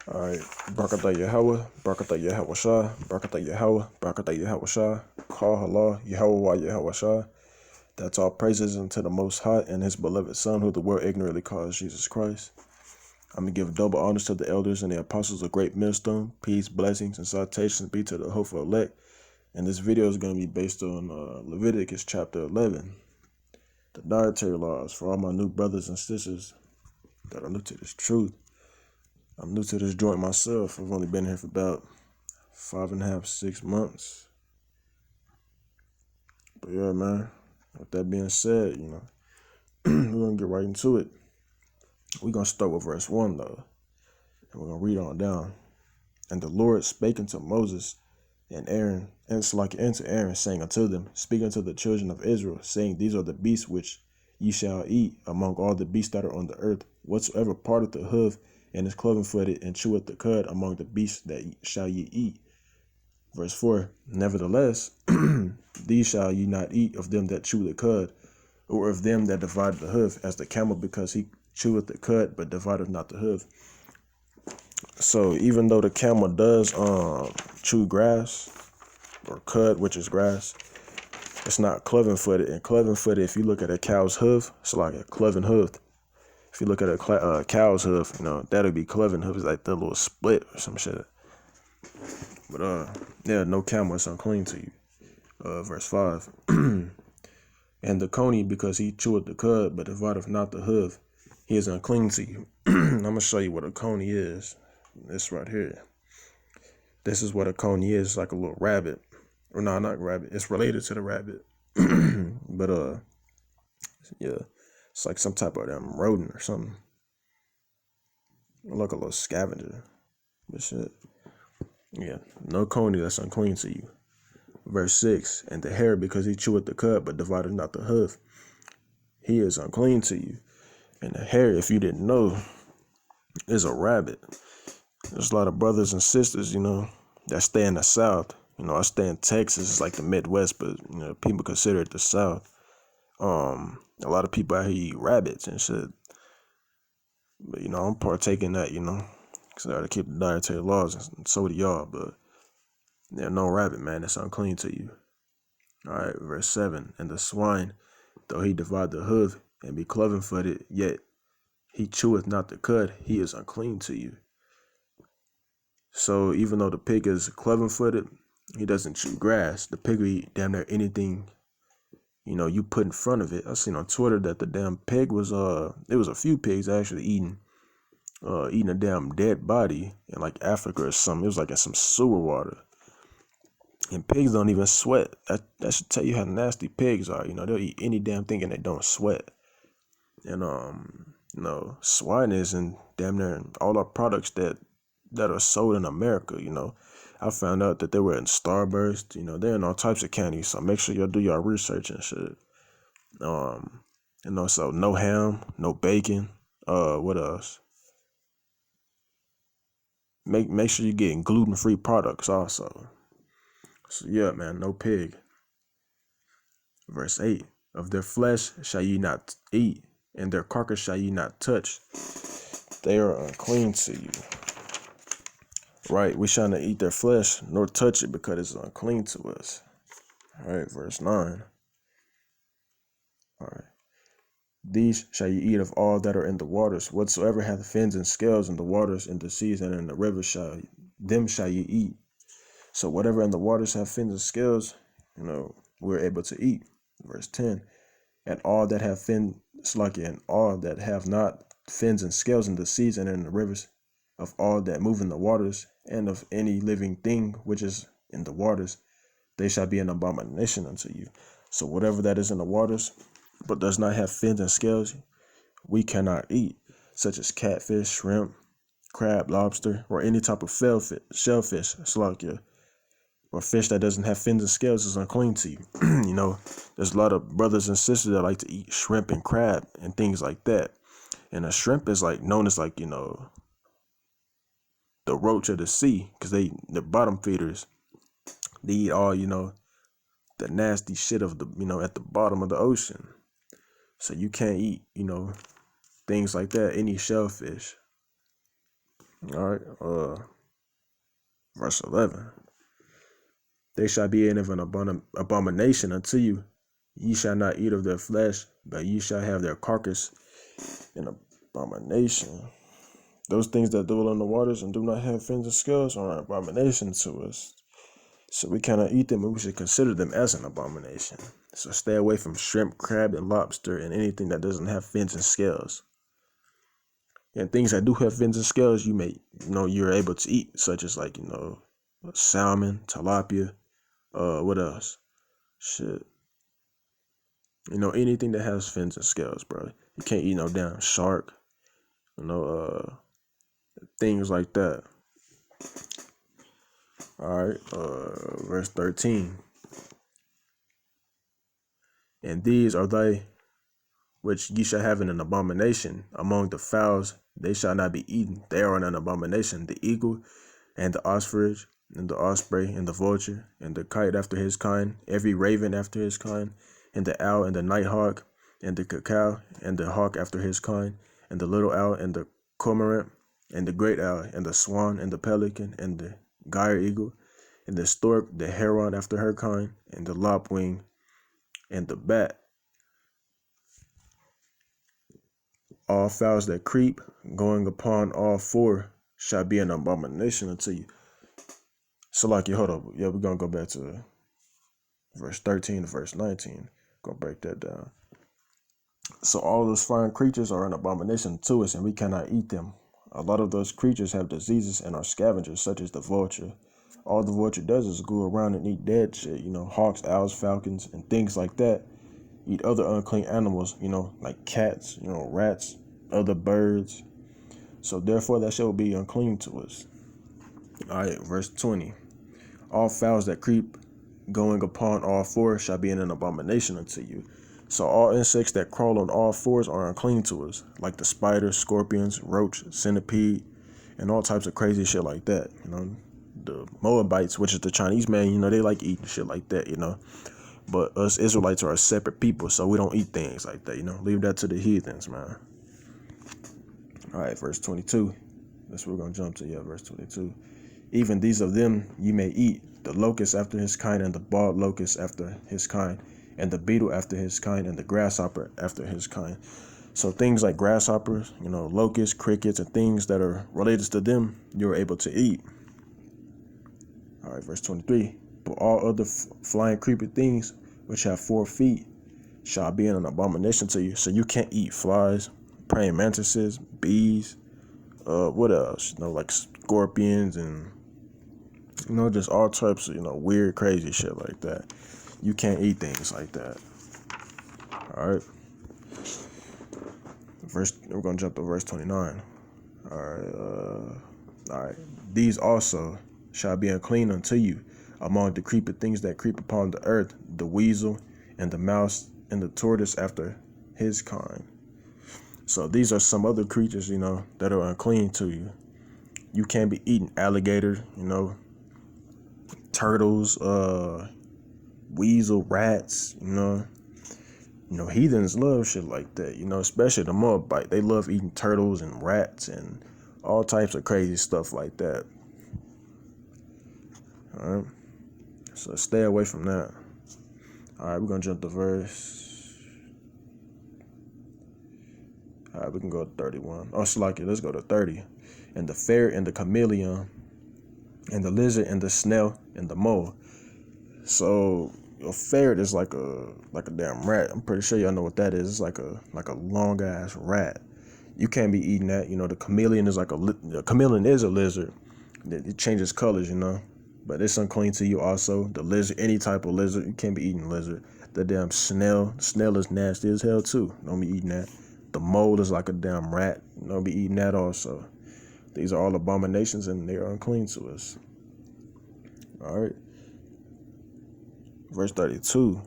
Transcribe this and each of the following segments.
Alright, Barakatah Yahawah, Barakatah Yahawashah, Barakatah Yahawah, Barakatah Yahawashah, Call halal, yahawah, yahawashi. That's all praises unto the Most High and His beloved Son, who the world ignorantly calls Jesus Christ. I'm going to give double honors to the elders and the apostles of great millstone. Peace, blessings, and salutations be to the hopeful elect. And this video is going to be based on Levitticus chapter 11, the dietary laws for all my new brothers and sisters that are new to this truth. I'm new to this joint myself. I've only been here for about 5.5, 6 months. But yeah, man, with that being said, we're going to get right into it. We're going to start with verse 1, though, and we're going to read on down. And the Lord spake unto Moses and Aaron, and to Aaron, saying unto them, Speak unto the children of Israel, saying, These are the beasts which ye shall eat among all the beasts that are on the earth. Whatsoever parteth the hoof and is cloven-footed and cheweth the cud among the beasts that shall ye eat. Verse 4, Nevertheless, these shall ye not eat of them that chew the cud, or of them that divide the hoof, as the camel, because he cheweth the cud, but divideth not the hoof. So even though the camel does chew grass, or cud, which is grass, it's not cloven-footed. And cloven-footed, if you look at a cow's hoof, it's like a cloven hoof. If you look at a cow's hoof, that'll be cloven hoof. It's like the little split or some shit. But yeah, no camel is unclean to you. Verse 5. And the coney, because he cheweth the cud, but divideth not the hoof, he is unclean to you. I'm gonna show you what a coney is. This right here. This is what a coney is. It's like a little rabbit. Or no, not rabbit. It's related to the rabbit. But yeah, it's like some type of rodent or something. Like a little scavenger. But shit. Yeah, no coney that's unclean to you. Verse 6, and the hare, because he cheweth the cud, but divideth not the hoof, he is unclean to you. And the hare, if you didn't know, is a rabbit. There's a lot of brothers and sisters, that stay in the South. I stay in Texas, it's like the Midwest, but people consider it the South. A lot of people out here eat rabbits and shit. But I'm partaking that, because I gotta keep the dietary laws, and so do y'all. But yeah, no rabbit, man, that's unclean to you. All right, verse 7, and the swine, though he divide the hoof and be cloven-footed, yet he cheweth not the cud, he is unclean to you. So even though the pig is cloven-footed, he doesn't chew grass. The pig will eat damn near anything, you put in front of it. I seen on Twitter that the damn pig was, it was a few pigs actually eating a damn dead body in like Africa or something. It was like in some sewer water. And pigs don't even sweat. That should tell you how nasty pigs are. They'll eat any damn thing and they don't sweat. And swine is in damn near all our products that are sold in America. I found out that they were in Starburst. They're in all types of candies. So make sure y'all do your research and shit. So no ham, no bacon. What else? Make sure you're getting gluten-free products also. So yeah, man, no pig. Verse 8, of their flesh shall ye not eat, and their carcass shall ye not touch. They are unclean to you. Right, we shall not eat their flesh, nor touch it, because it's unclean to us. All right, verse 9. All right. These shall ye eat of all that are in the waters. Whatsoever hath fins and scales in the waters, in the seas, and in the rivers, shall ye eat. So whatever in the waters have fins and scales, we're able to eat. Verse 10. And all that have fins, and all that have not fins and scales in the seas and in the rivers, of all that move in the waters, and of any living thing which is in the waters, they shall be an abomination unto you. So whatever that is in the waters, but does not have fins and scales, we cannot eat, such as catfish, shrimp, crab, lobster, or any type of shellfish, or fish that doesn't have fins and scales is unclean to you. There's a lot of brothers and sisters that like to eat shrimp and crab and things like that. And a shrimp is like known as like, the roach of the sea, because they're bottom feeders. They eat all, the nasty shit of the, at the bottom of the ocean. So you can't eat, things like that, any shellfish. All right. Verse 11. They shall be of an abomination unto you. Ye shall not eat of their flesh, but ye shall have their carcass an abomination. Those things that dwell in the waters and do not have fins and scales are an abomination to us. So we cannot eat them, and we should consider them as an abomination. So stay away from shrimp, crab, and lobster, and anything that doesn't have fins and scales. And things that do have fins and scales, you're able to eat, such as salmon, tilapia, what else? Shit. Anything that has fins and scales, bro. You can't eat no damn shark, things like that. All right, verse 13. And these are they which ye shall have in an abomination among the fowls. They shall not be eaten. They are an abomination. The eagle, and the ostrich, and the osprey, and the vulture, and the kite after his kind, every raven after his kind, and the owl, and the nighthawk, and the cuckoo, and the hawk after his kind, and the little owl, and the cormorant, and the great owl, and the swan, and the pelican, and the gyre eagle, and the stork, the heron after her kind, and the lapwing, and the bat. All fowls that creep, going upon all four, shall be an abomination unto you. So hold up. Yeah, we're going to go back to verse 13 to verse 19. Gonna break that down. So all those flying creatures are an abomination to us, and we cannot eat them. A lot of those creatures have diseases and are scavengers, such as the vulture. All the vulture does is go around and eat dead shit, hawks, owls, falcons, and things like that. Eat other unclean animals, like cats, rats, other birds. So therefore that shit will be unclean to us. All right, verse 20. All fowls that creep, going upon all fours, shall be an abomination unto you. So all insects that crawl on all fours are unclean to us, like the spiders, scorpions, roach, centipede, and all types of crazy shit like that. The Moabites, which is the Chinese man, they like eating shit like that, But us Israelites are a separate people, so we don't eat things like that, Leave that to the heathens, man. All right, verse 22. That's what we're going to jump to, verse 22. Even these of them you may eat, the locust after his kind, and the bald locust after his kind, and the beetle after his kind, and the grasshopper after his kind. So things like grasshoppers, locusts, crickets, and things that are related to them, you're able to eat. All right, verse 23. But all other flying creeping things which have 4 feet shall be an abomination to you. So you can't eat flies, praying mantises, bees, what else? Like scorpions and just all types of weird, crazy shit like that. You can't eat things like that. All right. We're gonna jump to verse 29. All right. These also shall be unclean unto you among the creeping things that creep upon the earth, the weasel and the mouse and the tortoise after his kind. So these are some other creatures, that are unclean to you. You can't be eating alligator, turtles, weasel, rats, heathens love shit like that, especially the Moabite. They love eating turtles and rats and all types of crazy stuff like that. All right. So stay away from that. All right, we're going to jump to verse. All right, we can go to 31. Oh, let's go to 30. And the ferret and the chameleon and the lizard and the snail and the mole. So a ferret is like a damn rat. I'm pretty sure y'all know what that is. It's like a long ass rat. You can't be eating that. The chameleon is the chameleon is a lizard. It changes colors, but it's unclean to you also. The lizard, any type of lizard, you can't be eating lizard. The damn snail is nasty as hell too. Don't be eating that. The mole is like a damn rat. Don't be eating that also. These are all abominations and they are unclean to us. All right. Verse 32.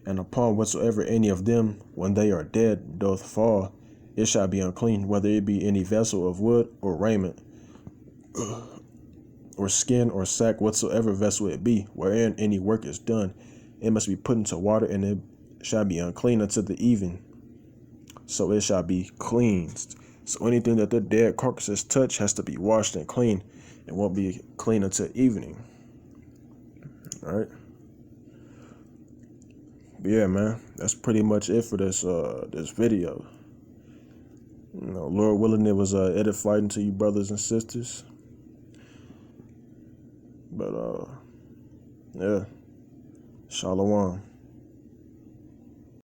And upon whatsoever any of them, when they are dead, doth fall, it shall be unclean, whether it be any vessel of wood or raiment, or skin or sack, whatsoever vessel it be, wherein any work is done, it must be put into water, and it shall be unclean unto the even. So it shall be cleansed. So anything that their dead carcasses touch has to be washed and clean. It won't be clean until evening. All right. But yeah, man, that's pretty much it for this video. Lord willing, it was edifying to you brothers and sisters. But yeah, Shalom.